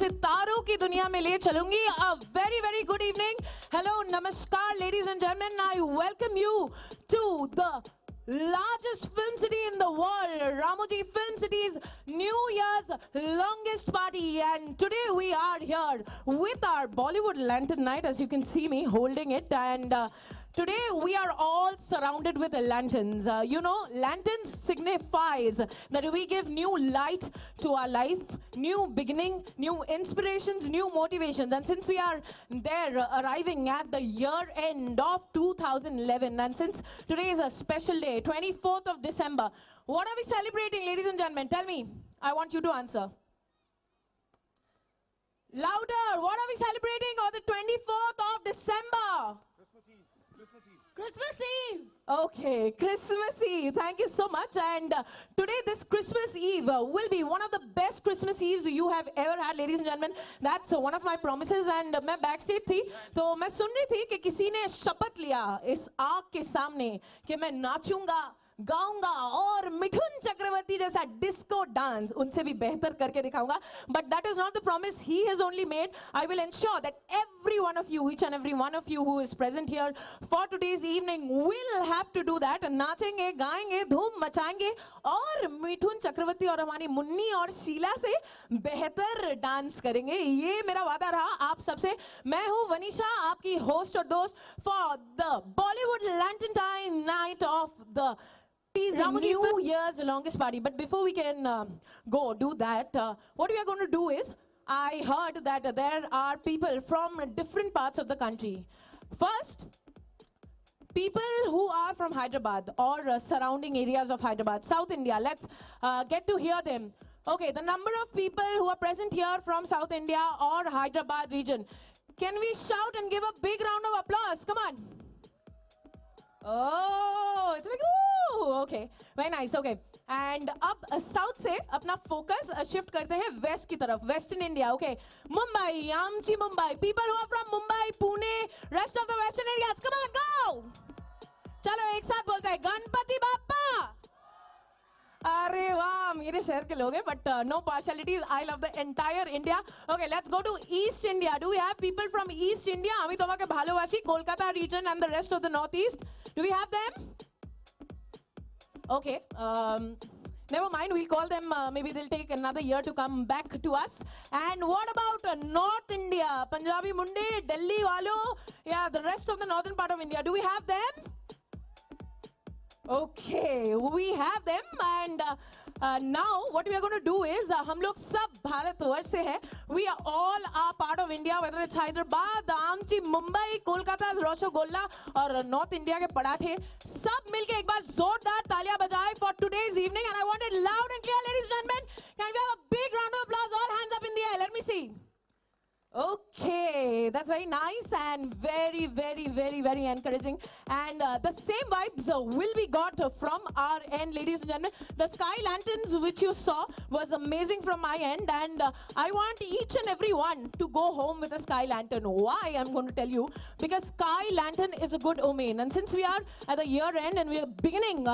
सितारों की दुनिया में ले चलूंगी. A very very good evening. Hello, namaskar, ladies and gentlemen. I welcome you to the largest film city in the world, Ramoji Film City's New Year's longest party. And today we are here with our Bollywood Lantern Night, as you can see me holding it. And today we are all surrounded with lanterns. You know, lanterns signifies that we give new light to our life, new beginning, new inspirations, new motivations. And since we are there arriving at the year end of 2011, and since today is a special day, 24th of December, what are we celebrating, ladies and gentlemen? Tell me. I want you to answer. Louder. What are we celebrating on the 24th of December? Christmas Eve. Okay, Christmas Eve. Thank you so much. And today, this Christmas Eve will be one of the best Christmas Eves you have ever had, ladies and gentlemen. That's one of my promises. And मैं backstage थी, तो मैं सुन रही थी कि किसी ने शपथ लिया इस आग के सामने कि मैं नाचूंगा, गाऊंगा और मिठुन चक्रवर्ती जैसा डिस्को डांस उनसे भी बेहतर करके दिखाऊंगा. But that is not the promise he has only made. I will ensure that every one of you, each and every one of you who is present here for today's evening will have to do that. नाचेंगे, गाएंगे, धूम मचाएंगे और मिठुन चक्रवर्ती और हमारी मुन्नी और शीला से बेहतर dance करेंगे. ये मेरा वादा रहा आप सबसे. मैं हूँ वनीशा, आपकी होस्ट और दोस्त for the Bollywood Lantern Night of the New Year's longest party. But before we can go do that, what we are going to do is, I heard that there are people from different parts of the country. First, people who are from Hyderabad or surrounding areas of Hyderabad, South India. Let's get to hear them. Okay, the number of people who are present here from South India or Hyderabad region. Can we shout and give a big round of applause? Come on. Oh, it's like, ooh, okay, very nice, okay. And अब south से अपना focus shift करते हैं waste की तरफ, western India. Okay, Mumbai, आमची Mumbai, people who are from Mumbai, Pune, rest of the western areas, come on go. चलो एक साथ बोलते हैं, गणपति बाप्पा. अरे वाह, मेरे शहर के लोग हैं, but no partialities. I love the entire India. Okay, let's go to East India. Do we have people from East India? আমি তোমাকে ভালোবাসি, Kolkata region and the rest of the Northeast. Do we have them? Okay, never mind. We'll call them. Maybe they'll take another year to come back to us. And what about North India? Punjabi Munde, Delhi walo, yeah, the rest of the northern part of India. Do we have them? Okay, we have them. And now what we are going to do is, हम लोग सब भारतवर्ष से हैं. We are all a part of India, whether it's Hyderabad, आमची, मुंबई, कोलकाता, रसगुल्ला और North India के पराठे, सब मिलके एक बार जोरदार तालियां बजाएं for today's evening. And I want it loud and clear, ladies and gentlemen. Can we have a big round of applause? All hands up in the air. Let me see. Okay, that's very nice and very, very, very, very encouraging. And the same vibes will be got from our end, ladies and gentlemen. The sky lanterns which you saw was amazing from my end, and I want each and every one to go home with a sky lantern. Why? I'm going to tell you. Because sky lantern is a good omen. And since we are at the year end and we are beginning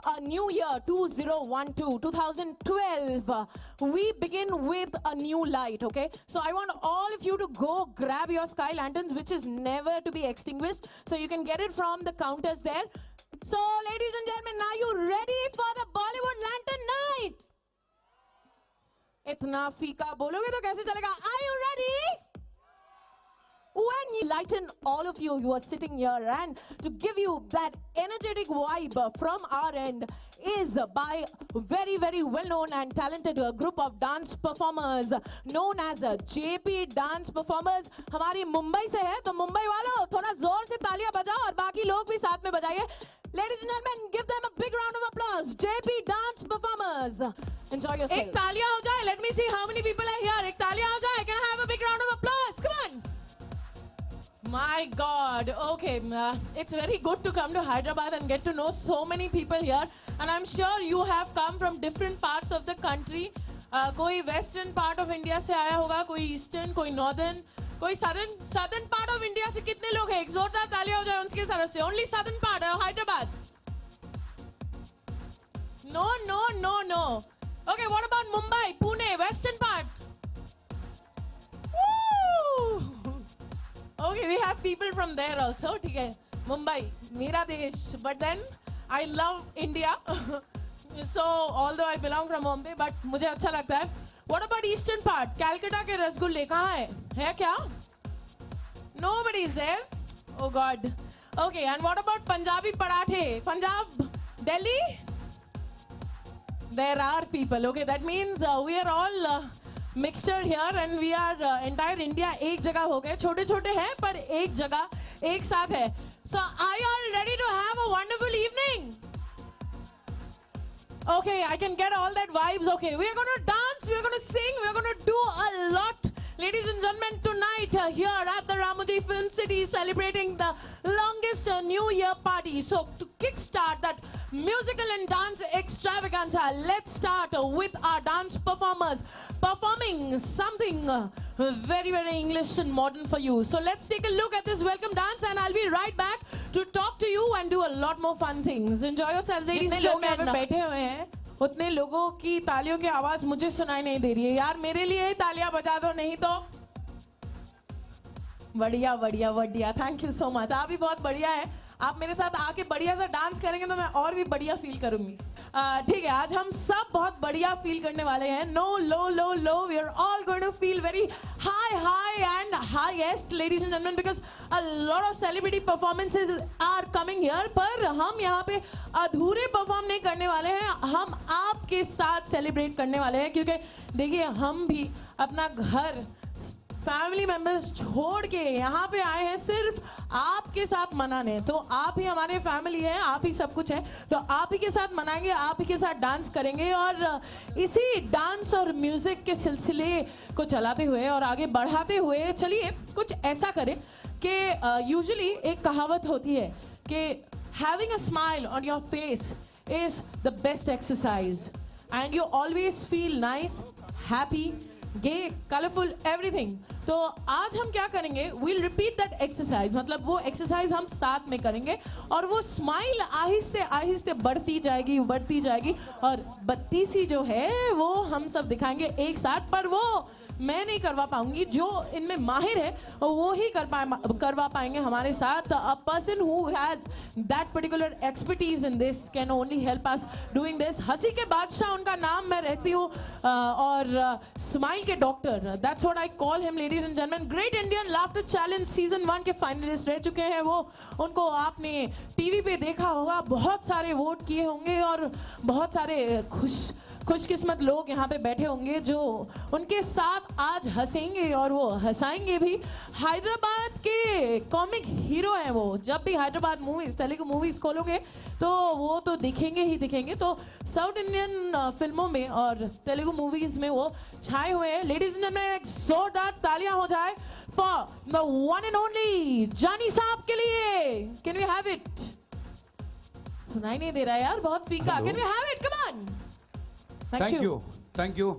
a new year, 2012, we begin with a new light, okay? So I want all of you to go grab your sky lanterns, which is never to be extinguished. So you can get it from the counters there. So ladies and gentlemen, are you ready for the Bollywood Lantern Night? इतना फीका बोलोगे तो कैसे चलेगा? Are you ready? When you lighten all of you are sitting here, and to give you that energetic vibe from our end is by very, very well-known and talented group of dance performers known as JP Dance Performers. हमारी मुंबई से है, तो मुंबई वालों थोड़ा जोर से तालियां बजाओ और बाकी लोग भी साथ में बजाइए. Ladies and gentlemen, give them a big round of applause. JP Dance Performers. Enjoy yourself. एक तालियां हो जाए. Let me see how many people are here. एक तालियां हो जाए. Can I have a big round of applause? Come on. My God, okay, it's very good to come to Hyderabad and get to know so many people here. And I'm sure you have come from different parts of the country. कोई western part of India से आया होगा, कोई eastern, कोई northern, कोई southern part of India से कितने लोग हैं? एक जोरदार तालियां हो जाए उनकी तरफ से. Only southern part, Hyderabad. No. Okay, what about Mumbai, Pune, western part? people from there also. ठीक है, Mumbai, मेरा देश. But then I love India. So although I belong from Bombay, but मुझे अच्छा लगता है. What about eastern part? Calcutta के रसगुल्ले कहाँ है क्या? Nobody is there. Oh God. Okay, and what about Punjabi parathe? Punjab, Delhi? There are people. Okay, that means we are all mixture here, and we are entire India एक जगह हो गए. छोटे छोटे हैं पर एक जगह एक साथ है. So are you all ready to have a wonderful evening? Okay, I can get all that vibes. Okay, we are going to dance, we are going to sing, we are going to do a lot. Ladies and gentlemen, tonight here at the Ramoji Film City, celebrating the longest New Year party. So to kickstart that musical and dance extravaganza, let's start with our dance performers performing something very, very English and modern for you. So let's take a look at this welcome dance, and I'll be right back to talk to you and do a lot more fun things. Enjoy yourselves, ladies and gentlemen. बैठे हुए हैं, उतने लोगों की तालियों की आवाज मुझे सुनाई नहीं दे रही है. यार मेरे लिए ही तालियां बजा दो, नहीं तो बढ़िया बढ़िया बढ़िया. Thank you so much. आप भी बहुत बढ़िया है. आप मेरे साथ आके बढ़िया सा डांस करेंगे तो मैं और भी बढ़िया फील करूंगी. ठीक है, आज हम सब बहुत बढ़िया फील करने वाले हैं. No low low low, we are all going to feel very high high and highest, ladies and gentleman, because a lot of celebrity performances are coming here. पर हम यहाँ पे अधूरे परफॉर्म नहीं करने वाले हैं, हम आपके साथ सेलिब्रेट करने वाले हैं. क्योंकि देखिए, हम भी अपना घर, फैमिली मेंबर्स छोड़ के यहाँ पे आए हैं सिर्फ आपके साथ मनाने. तो आप ही हमारे फैमिली हैं, आप ही सब कुछ है. तो आप ही के साथ मनाएंगे, आप ही के साथ डांस करेंगे. और इसी डांस और म्यूजिक के सिलसिले को चलाते हुए और आगे बढ़ाते हुए चलिए कुछ ऐसा करें कि यूजुअली एक कहावत होती है कि having a smile on your face is the best exercise, and you always feel nice, happy, gay, colourful, everything. तो आज हम क्या करेंगे, we'll repeat that exercise. मतलब वो एक्सरसाइज हम साथ में करेंगे और वो स्माइल आहिस्ते आहिस्ते बढ़ती जाएगी और बत्ती सी जो है वो हम सब दिखाएंगे एक साथ. पर वो मैं नहीं करवा पाऊंगी, जो इनमें माहिर है वो ही करवा पाएंगे हमारे साथ. A person who has that particular expertise in this can only help us doing this. हंसी के बादशाह उनका नाम मैं रहती हूँ, और स्माइल के doctor, that's what I call him. Ladies and gentleman, great Indian laughter challenge season 1 के फाइनलिस्ट रह चुके हैं वो. उनको आपने टीवी पे देखा होगा, बहुत सारे वोट किए होंगे और बहुत सारे खुशकिस्मत लोग यहाँ पे बैठे होंगे जो उनके साथ आज हंसेंगे और वो हंसाएंगे भी. हैदराबाद के कॉमिक हीरो हैं वो. जब भी हैदराबाद मूवीज, तेलुगु मूवीज खोलोगे तो वो तो दिखेंगे ही दिखेंगे. तो साउथ इंडियन फिल्मों में और तेलुगु मूवीज में वो छाए हुए हैं. लेडीज एंड जेंटलमैन, एक जोरदार तालियां हो जाए for the one and only Johnny sahab के लिए. Can we have it? सुनाई नहीं दे रहा यार, बहुत फीका. Can we have it? Come on. Thank you.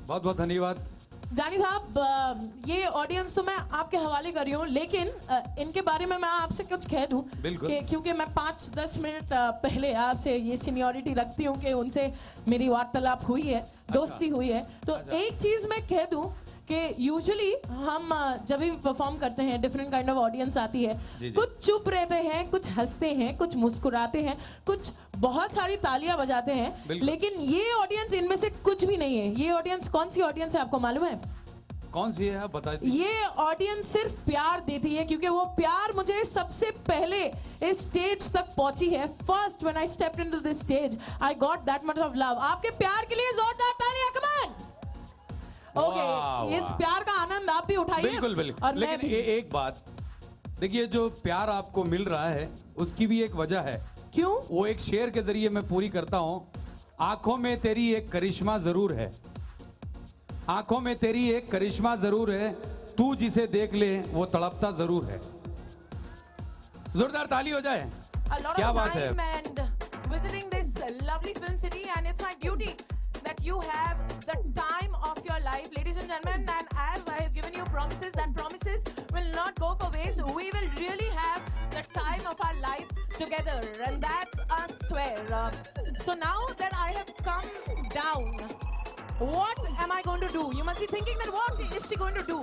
बहुत बहुत धन्यवाद. जानी साहब, ये ऑडियंस तो मैं आपके हवाले कर रही हूँ, लेकिन इनके बारे में मैं आपसे कुछ कह दूं कि क्योंकि मैं 5-10 मिनट पहले आपसे ये सीनियरिटी रखती हूँ कि उनसे मेरी वार्तालाप हुई है, दोस्ती हुई है. तो एक चीज मैं कह दूं कि यूजुअली हम जब भी परफॉर्म करते हैं, डिफरेंट काइंड ऑफ ऑडियंस आती है. कुछ चुप रहते हैं, कुछ हंसते हैं, कुछ मुस्कुराते हैं, कुछ बहुत सारी तालियां बजाते हैं. लेकिन ये ऑडियंस इनमें से कुछ भी नहीं है. ये ऑडियंस कौन सी ऑडियंस है आपको मालूम है? कौन सी है, आप बता दीजिए. ये ऑडियंस सिर्फ प्यार देती है, क्योंकि वो प्यार मुझे सबसे पहले इस स्टेज तक पहुंची है. First when I stepped into this stage I got that much of love. आपके प्यार के लिए जोरदार तालियां. Come on. ओके, इस प्यार का आनंद आप भी उठाइए. बिल्कुल बिल्कुल. और लेकिन एक बात देखिए, जो प्यार आपको मिल रहा है उसकी भी एक वजह है. क्यों? वो एक शेर के जरिए मैं पूरी करता हूं. आंखों में तेरी एक करिश्मा जरूर है, आंखों में तेरी एक करिश्मा जरूर है, तू जिसे देख ले वो तड़पता जरूर है. जोरदार ताली हो जाए. क्या बात है. Visiting this lovely film city, and it's my duty that you have the time of your life, ladies and gentlemen. And as I have given you promises, that promises will not go for waste. We will really have the time of our life together, and that's a swear. So now that I have come down what am I going to do? You must be thinking that what is she going to do?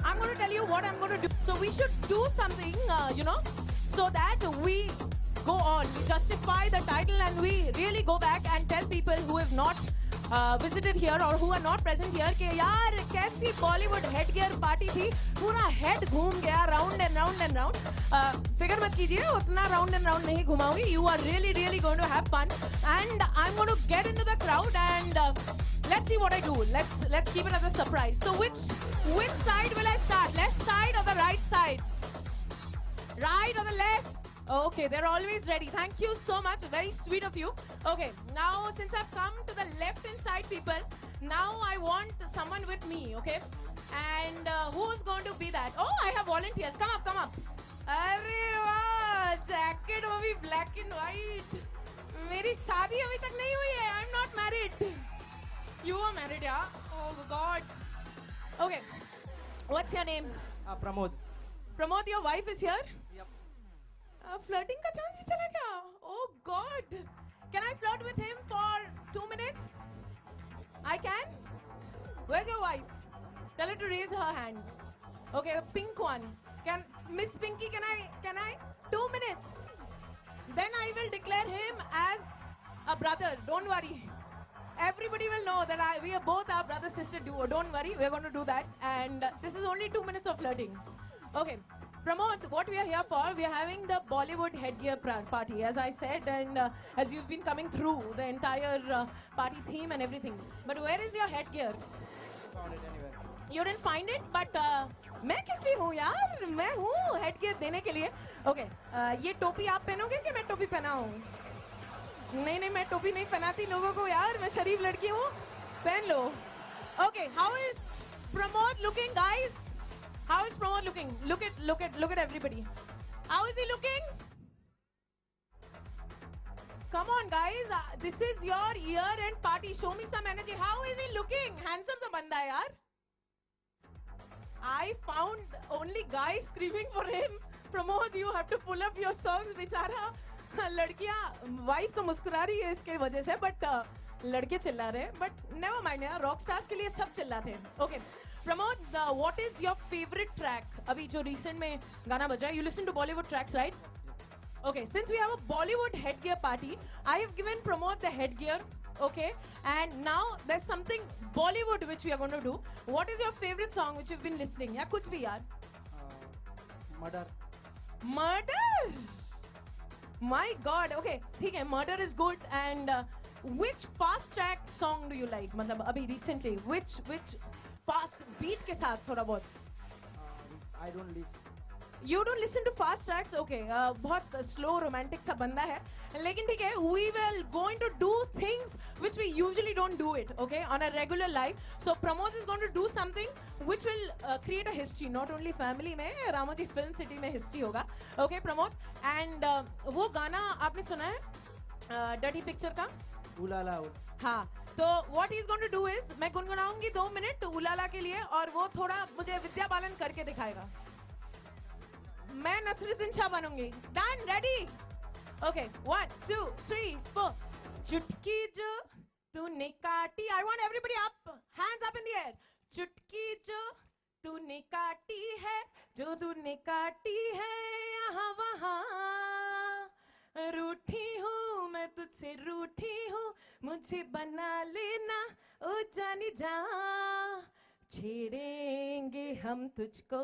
I'm going to tell you what I'm going to do. So we should do something, so that we go on, we justify the title and we really go back and tell people who have not visited here or who are not present here कि यार कैसी Bollywood headgear party थी, पूरा head घूम गया round and round and round. फिकर मत कीजिए, उतना round and round नहीं घुमाऊंगी. You are really going to have fun and I'm going to get into the crowd and let's see what I do. Let's keep it as a surprise. So which side will I start? Left side or the right side? Right or the left? Okay, they're always ready. Thank you so much. Very sweet of you. Okay, now since I've come to the left-hand side people, now I want someone with me, okay? And who's going to be that? Oh, I have volunteers. Come up, come up. अरे वाह, jacket वो भी black and white. मेरी शादी अभी तक नहीं हुई है. I'm not married. You are married, yeah? Oh God. Okay. What's your name? Pramod. Pramod, your wife is here? Yep. Flirting का chance भी चला गया? Oh God! Can I flirt with him for 2 minutes? I can? Where's your wife? Tell her to raise her hand. Okay, the pink one. Can Miss Pinky? Can I? 2 minutes. Then I will declare him as a brother. Don't worry. Everybody will know that we are both our brother-sister duo. Don't worry, we're going to do that. And this is only 2 minutes of flirting. Okay. Pramod, what we are here for, we are having the Bollywood headgear party, as I said, and as you've been coming through the entire party theme and everything. But where is your headgear? Found it anywhere. You didn't find it, but मैं किस लिए हूँ यार? मैं हूँ headgear देने के लिए. Okay, ये टोपी आप पहनोगे कि मैं टोपी पहनाऊँ? नहीं, मैं टोपी नहीं पहनाती लोगों को यार. मैं शरीफ लड़की हूँ. पहन लो. Okay, how is Pramod looking, guys? How is Pramod looking? Look at everybody. How is he looking? Come on, guys. This is your year-end party. Show me some energy. How is he looking? Handsome सा बंदा है यार. I found only guys screaming for him. Pramod, you have to pull up your socks, बेचारा. लड़कियाँ, wife तो मुस्कुरा रही है इसके वजह से, but लड़के चिल्ला रहे हैं. But never mind यार. Rock stars के लिए सब चिल्लाते हैं. Okay. Pramod, what is your favorite track? अभी जो recent में गाना बज रहा है, you listen to Bollywood tracks, right? Okay, since we have a Bollywood headgear party, I have given Pramod the headgear, okay? And now there's something Bollywood which we are going to do. What is your favorite song which you've been listening? या कुछ भी यार? Murder. Murder? My God, okay, ठीक है, Murder is good. And which fast track song do you like? मतलब अभी recently, which fast beat के साथ थोड़ा बहुत? I don't listen. You don't listen to fast tracks? Okay, बहुत slow romantic सा बंदा है. लेकिन ठीक है, we will going to do things which we usually don't do it, okay, on a regular life. So Pramod is going to do something which will create a history, not only family में, Ramoji Film City में history होगा, okay, Pramod. And वो गाना आपने सुना है? Dirty Picture का? Ulala. हाँ, तो what he's going to do is, मैं गुनगुनाऊंगी 2 मिनट उलाला के लिए और वो थोड़ा मुझे विद्या बालन करके दिखाएगा. मैं Nasruddin Shah बनूंगी. Done, ready? Okay, 1, 2, 3, 4. चुटकी जो तूने काटी. I want everybody up, hands up in the air. चुटकी जो तूने काटी है, जो तूने काटी है यहाँ वहाँ. रूठी हूँ मैं तुझसे रूठी हूँ, मुझे बना लेना ओ जानी जा. छेड़ेंगे हम तुझको,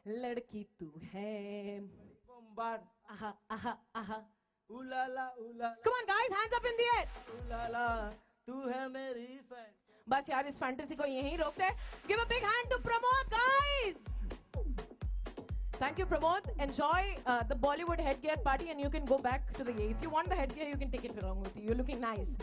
लड़की तू है. Bombard. आहा आहा आहा. Ulala, ulala. Come on guys, hands up in the air. Ulala, तू है मेरी fan. बस यार इस फैंटेसी को यहीं रोकते हैं. Give a big hand to Pramod, guys. Thank you, Pramod. Enjoy the Bollywood headgear party and you can go back to the... If you want the headgear, you can take it along with you. You're looking nice.